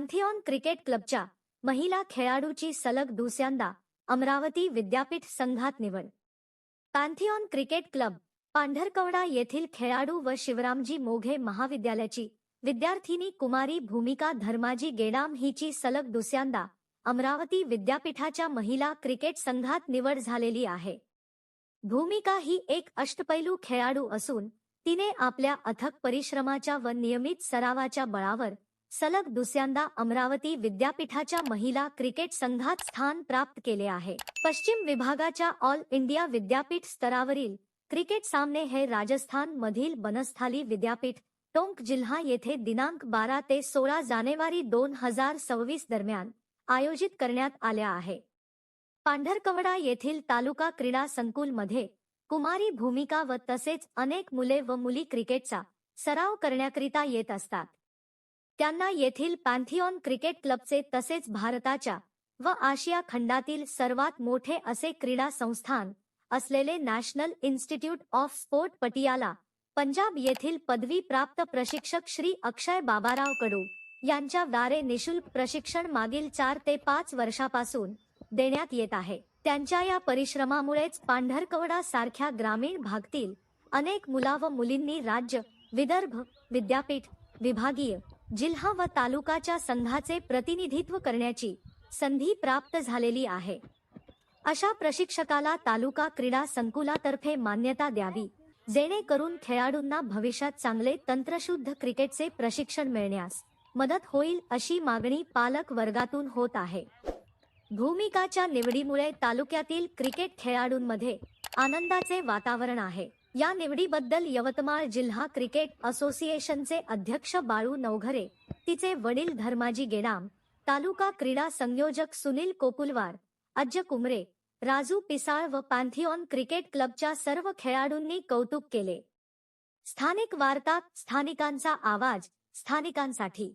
पांथिऑन cricket क्लबच्या महिला खेळाडूची सलग दुसऱ्यांदा अमरावती विद्यापीठ संघात निवड। पांथिऑन क्रिकेट क्लब पांढरकवडा येथील खेळाडू व शिवरामजी मोघे महाविद्यालयाची विद्यार्थिनी कुमारी भूमिका धर्माजी गेडाम हिची सलग दुसऱ्यांदा अमरावती विद्यापीठाच्या महिला क्रिकेट संघात निवड झालेली आहे। भूमिका ही एक अष्टपैलू खेळाडू असून तिने आपल्या अथक परिश्रमाच्या व नियमित सरावाच्या बळावर सलग दुसऱ्यांदा अमरावती विद्यापीठाच्या महिला क्रिकेट संघात स्थान प्राप्त केले आहे। पश्चिम विभागाच्या ऑल इंडिया विद्यापीठ स्तरावरील क्रिकेट सामने हे राजस्थान मधील बनस्थाली विद्यापीठ टोंक जिल्हा येथे दिनांक 12 ते 16 जानेवारी 2026 दरम्यान आयोजित करण्यात आले आहे। पांढरकवडा येथील तालुका क्रीडा संकुलमध्ये कुमारी भूमिका व तसेच अनेक मुले व मुली क्रिकेटचा सराव करण्याकरिता येत असतात। त्यांना येथील पांथिऑन क्रिकेट क्लबचे तसेच भारताच्या व आशिया खंडातील सर्वात मोठे असे क्रीडा संस्थान असलेले national institute of sport Patiala Punjab येथील पदवी प्राप्त प्रशिक्षक श्री अक्षय बाबाराव कडू यांच्या द्वारे निशुल्क प्रशिक्षण मागील 4 ते 5 वर्षापासून देण्यात येत आहे। त्यांच्या या परिश्रमामुळेच पांढरकवडा सारख्या ग्रामीण भागातील अनेक मुला व मुलींनी राज्य, विदर्भ, विद्यापीठ, विभागीय, जिल्हा व तालुकाच्या संघाचे प्रतिनिधित्व करण्याची संधी प्राप्त झालेली आहे। अशा प्रशिक्षकाला तालुका क्रीडा संकुलातर्फे मान्यता द्यावी, जेणेकरून खेळाडूंना भविष्यात चांगले तंत्रशुद्ध क्रिकेटचे प्रशिक्षण मिळण्यास मदत होईल अशी मागणी पालक वर्गातून होत आहे। भूमिकाच्या निवडीमुळे तालुक्यातील क्रिकेट खेळाडूंमध्ये आनंदाचे वातावरण आहे। या निवडीबद्दल यवतमाळ जिल्हा क्रिकेट असोसिएशनचे अध्यक्ष बाळू नवघरे, तिचे वडील धर्माजी गेडाम, तालुका क्रीडा संयोजक सुनील कोपुलवार, अज्ज कुमरे, राजू पिसाळ व पांथिऑन क्रिकेट क्लबच्या सर्व खेळाडूंनी कौतुक केले। स्थानिक वार्ता, स्थानिकांचा आवाज, स्थानिकांसाठी।